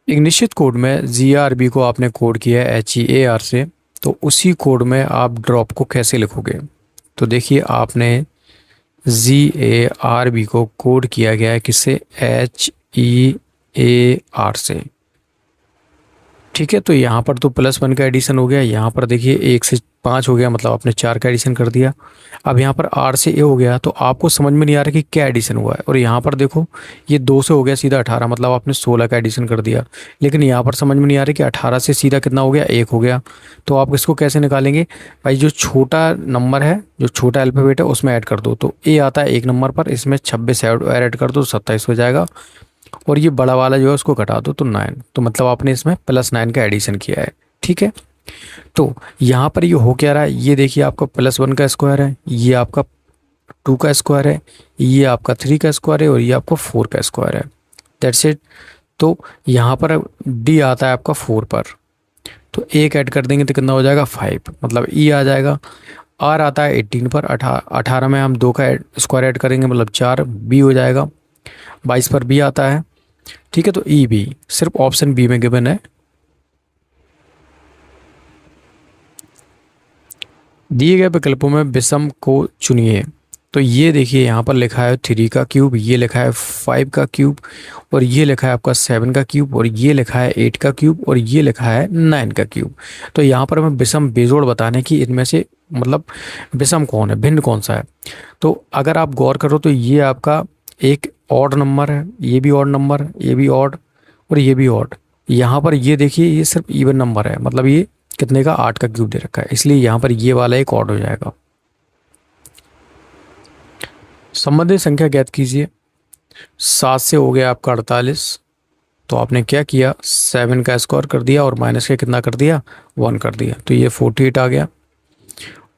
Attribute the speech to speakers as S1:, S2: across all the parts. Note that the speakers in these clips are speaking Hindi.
S1: एक निश्चित कोड में GRB को आपने कोड किया है HEAR से, तो उसी कोड में आप ड्रॉप को कैसे लिखोगे? तो देखिए, आपने GARB को कोड किया गया है किससे? HEAR से। ठीक है, तो यहाँ पर तो +1 का एडिशन हो गया, यहाँ पर देखिए 1 से 5 हो गया, मतलब आपने 4 का एडिशन कर दिया। अब यहाँ पर R से A हो गया, तो आपको समझ में नहीं आ रहा कि क्या एडिशन हुआ है। और यहाँ पर देखो, ये 2 से हो गया सीधा 18, मतलब आपने 16 का एडिशन कर दिया। लेकिन यहाँ पर समझ में नहीं आ रहा कि 18 से सीधा कितना हो गया? 1 हो गया। तो आप इसको कैसे निकालेंगे? भाई, जो छोटा नंबर है, जो छोटा अल्फ़ाबेट है, उसमें ऐड कर दो। तो A आता है 1 नंबर पर, इसमें 26 ऐड कर दो, 27 हो जाएगा। और ये बड़ा वाला जो है उसको घटा दो तो 9, तो मतलब आपने इसमें +9 का एडिशन किया है। ठीक है, तो यहाँ पर ये हो क्या रहा है? ये देखिए, आपका +1 का स्क्वायर है, ये आपका 2 का स्क्वायर है, ये आपका 3 का स्क्वायर है, और ये आपका 4 का स्क्वायर है। That's it. तो यहाँ पर D आता है आपका 4 पर, तो 1 ऐड कर देंगे तो कितना हो जाएगा? 5, मतलब E आ जाएगा। R आता है 18 पर, 18 में हम 2 का स्क्वायर ऐड करेंगे, मतलब 4, B हो जाएगा। 22 पर B आता है। ठीक है, तो ई बी सिर्फ ऑप्शन बी में गिवन है। दिए गए विकल्पों में विषम को चुनिए। तो ये देखिए, यहाँ पर लिखा है 3 का क्यूब, ये लिखा है 5 का क्यूब, और ये लिखा है आपका 7 का क्यूब, और ये लिखा है 8 का क्यूब, और ये लिखा है 9 का क्यूब। तो यहाँ पर हमें विषम बेजोड़ बताने की, इनमें से मतलब विषम कौन है, भिन्न कौन सा है। तो अगर आप गौर करो तो ये आपका एक ऑड नंबर है, ये भी ऑड नंबर है, ये भी ऑड, और ये भी ऑड। यहाँ पर ये देखिए, ये सिर्फ इवन नंबर है, मतलब ये कितने का? 8 का क्यूब दे रखा है, इसलिए यहाँ पर ये वाला एक ऑड हो जाएगा। संबंधित संख्या ज्ञात कीजिए। 7 से हो गया आपका 48, तो आपने क्या किया? 7 का स्क्वायर कर दिया और माइनस के कितना कर दिया? 1 कर दिया, तो ये 48 आ गया।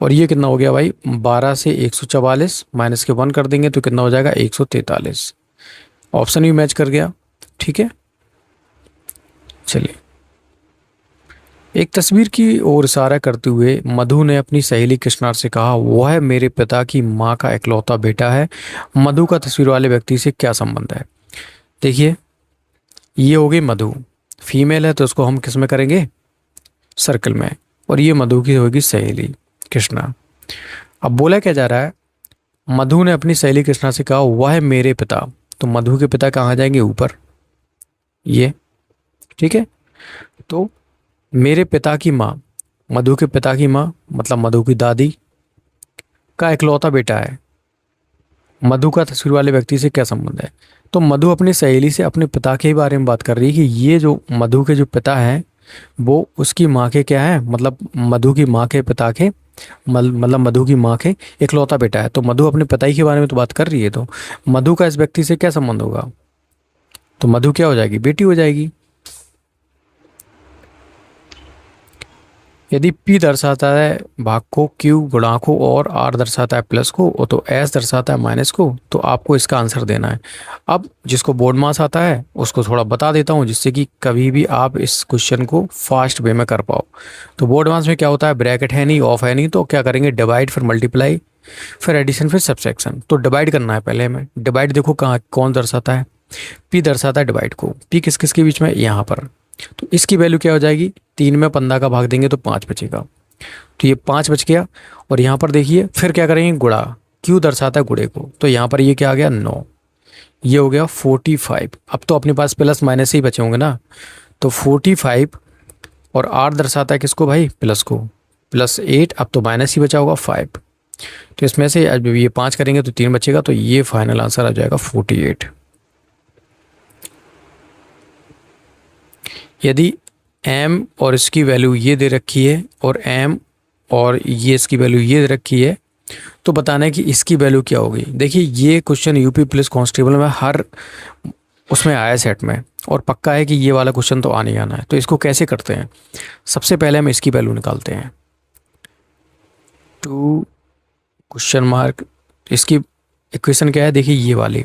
S1: और ये कितना हो गया भाई? 12 से 144 माइनस के 1 कर देंगे तो कितना हो जाएगा? 143। ऑप्शन भी मैच कर गया। ठीक है, चलिए। एक तस्वीर की ओर इशारा करते हुए मधु ने अपनी सहेली कृष्णा से कहा, वह मेरे पिता की माँ का इकलौता बेटा है। मधु का तस्वीर वाले व्यक्ति से क्या संबंध है? देखिए, ये हो गई मधु, फीमेल है तो उसको हम किस में करेंगे? सर्कल में। और ये मधु की होगी सहेली कृष्णा। अब बोला क्या जा रहा है? मधु ने अपनी सहेली कृष्णा से कहा, वह है मेरे पिता। तो मधु के पिता कहाँ जाएंगे? ऊपर, ये। ठीक है, तो मेरे पिता की माँ, मधु के पिता की माँ मतलब मधु की दादी का इकलौता बेटा है। मधु का तस्वीर वाले व्यक्ति से क्या संबंध है? तो मधु अपनी सहेली से अपने पिता के बारे में बात कर रही है कि ये जो मधु के जो पिता हैं वो उसकी माँ के क्या है, मतलब मधु की माँ के पिता के, मतलब मधु की माँ के इकलौता बेटा है। तो मधु अपने पिता ही के बारे में तो बात कर रही है, तो मधु का इस व्यक्ति से क्या संबंध होगा? तो मधु क्या हो जाएगी? बेटी हो जाएगी। यदि P दर्शाता है भाग को, Q गुणा को, और R दर्शाता है प्लस को, तो S दर्शाता है माइनस को, तो आपको इसका आंसर देना है। अब जिसको बोर्ड मास आता है उसको थोड़ा बता देता हूँ, जिससे कि कभी भी आप इस क्वेश्चन को फास्ट वे में कर पाओ। तो बोर्ड मास में क्या होता है? ब्रैकेट है नहीं, ऑफ है नहीं, तो क्या करेंगे? डिवाइड, फिर मल्टीप्लाई, फिर एडिशन, फिर सब्सट्रैक्शन। तो डिवाइड करना है पहले हमें। डिवाइड देखो कहाँ कौन दर्शाता है? P दर्शाता है डिवाइड को। P किस किस के बीच में? यहाँ पर। तो इसकी वैल्यू क्या हो जाएगी? 3 में 15 का भाग देंगे तो 5 बचेगा, तो ये 5 बच गया। और यहाँ पर देखिए फिर क्या करेंगे? गुणा। क्यू दर्शाता है गुणे को, तो यहाँ पर ये क्या आ गया? 9। ये हो गया 45। अब तो अपने पास प्लस माइनस ही बचे होंगे ना, तो 45। और आर दर्शाता है किसको भाई? प्लस को। +8, अब तो माइनस ही बचा होगा 5। तो इसमें से अब ये 5 करेंगे तो 3 बचेगा, तो ये फाइनल आंसर आ जाएगा 48। यदि m और इसकी वैल्यू ये दे रखी है, और m और ये इसकी वैल्यू ये दे रखी है, तो बताना है कि इसकी वैल्यू क्या होगी। देखिए, ये क्वेश्चन यूपी पुलिस कांस्टेबल में हर उसमें आया सेट में, और पक्का है कि ये वाला क्वेश्चन तो आने ही आना है। तो इसको कैसे करते हैं? सबसे पहले हम इसकी वैल्यू निकालते हैं। 2 क्वेश्चन मार्क, इसकी इक्वेशन क्या है? देखिए, ये वाली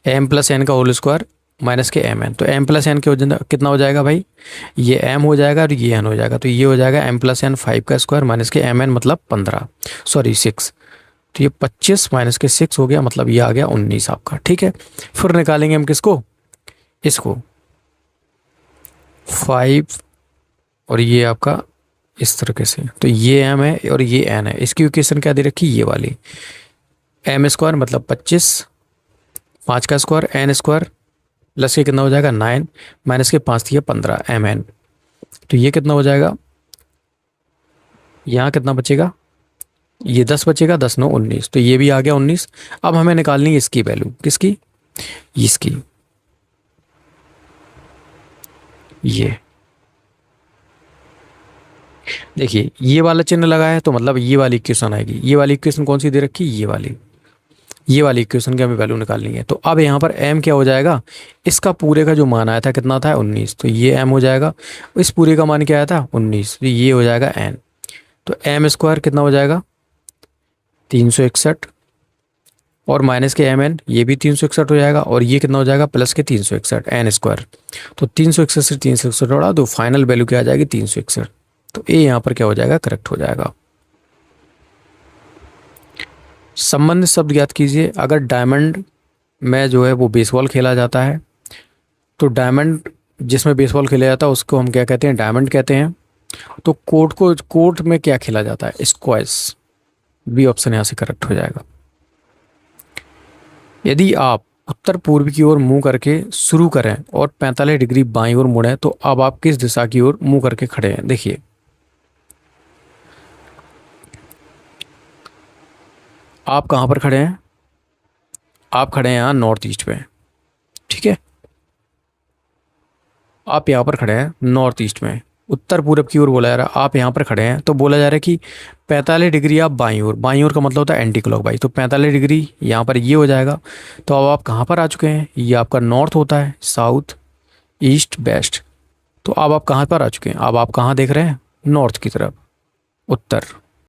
S1: m + n का होल स्क्वायर माइनस के mn। तो m + n के कितना हो जाएगा भाई? ये m हो जाएगा और ये n हो जाएगा, तो ये हो जाएगा m + n 5 का स्क्वायर माइनस के mn मतलब 15, सॉरी 6। तो ये 25 माइनस के 6 हो गया, मतलब ये आ गया 19 आपका। ठीक है, फिर निकालेंगे हम किसको? इसको। 5 और ये आपका इस तरीके से, तो ये एम है और ये एन है। इसकी इक्वेशन क्या दे रखी, ये वाली, एम स्क्वायर मतलब 25, 5 का स्क्वायर एन स्क्वायर प्लस के कितना हो जाएगा 9 माइनस के 5 थी 15 एम एन। तो ये कितना हो जाएगा, यहाँ कितना बचेगा, ये 10 बचेगा, 10 9 19, तो ये भी आ गया 19। अब हमें निकालनी है इसकी वैल्यू, किसकी, इसकी, ये देखिए ये वाला चिन्ह लगा है तो मतलब ये वाली इक्वेशन आएगी। ये वाली इक्वेशन कौन सी दे रखी, ये वाली, ये वाली इक्वेशन की हमें वैल्यू निकालनी है। तो अब यहाँ पर m क्या हो जाएगा, इसका पूरे का जो मान आया था कितना था 19, तो ये m हो जाएगा। इस पूरे का मान क्या आया था 19, तो ये हो जाएगा n। तो m स्क्वायर कितना हो जाएगा 361 और माइनस के mn ये भी 361 हो जाएगा, और ये कितना हो जाएगा प्लस के 361 n स्क्वायर। तो 361 से 361 जोड़ा तो फाइनल वैल्यू क्या आ जाएगी 361। तो ए यहाँ पर क्या हो जाएगा, करेक्ट हो जाएगा। संबंधित शब्द ज्ञात कीजिए। अगर डायमंड में जो है वो बेसबॉल खेला जाता है, तो डायमंड जिसमें बेसबॉल खेला जाता है उसको हम क्या कहते हैं, डायमंड कहते हैं। तो कोर्ट में क्या खेला जाता है, स्क्वैश। बी ऑप्शन यहाँ से करेक्ट हो जाएगा। यदि आप उत्तर पूर्व की ओर मुंह करके शुरू करें और 45 डिग्री बाईं ओर मुड़ें तो अब आप किस दिशा की ओर मुंह करके खड़े हैं। देखिए आप कहाँ पर खड़े हैं, आप खड़े हैं यहाँ नॉर्थ ईस्ट में, ठीक है। आप यहाँ पर खड़े हैं नॉर्थ ईस्ट में, उत्तर पूरब की ओर बोला जा रहा है, आप यहाँ पर खड़े हैं तो बोला जा रहा है कि 45 डिग्री आप बाईं ओर, बाईं ओर का मतलब होता है एंटी क्लॉक बाई, तो 45 डिग्री यहाँ पर ये हो जाएगा। तो अब आप कहाँ पर आ चुके हैं, ये आपका नॉर्थ होता है, साउथ ईस्ट वेस्ट। तो अब आप कहाँ पर आ चुके हैं, अब आप कहाँ देख रहे हैं, नॉर्थ की तरफ, उत्तर।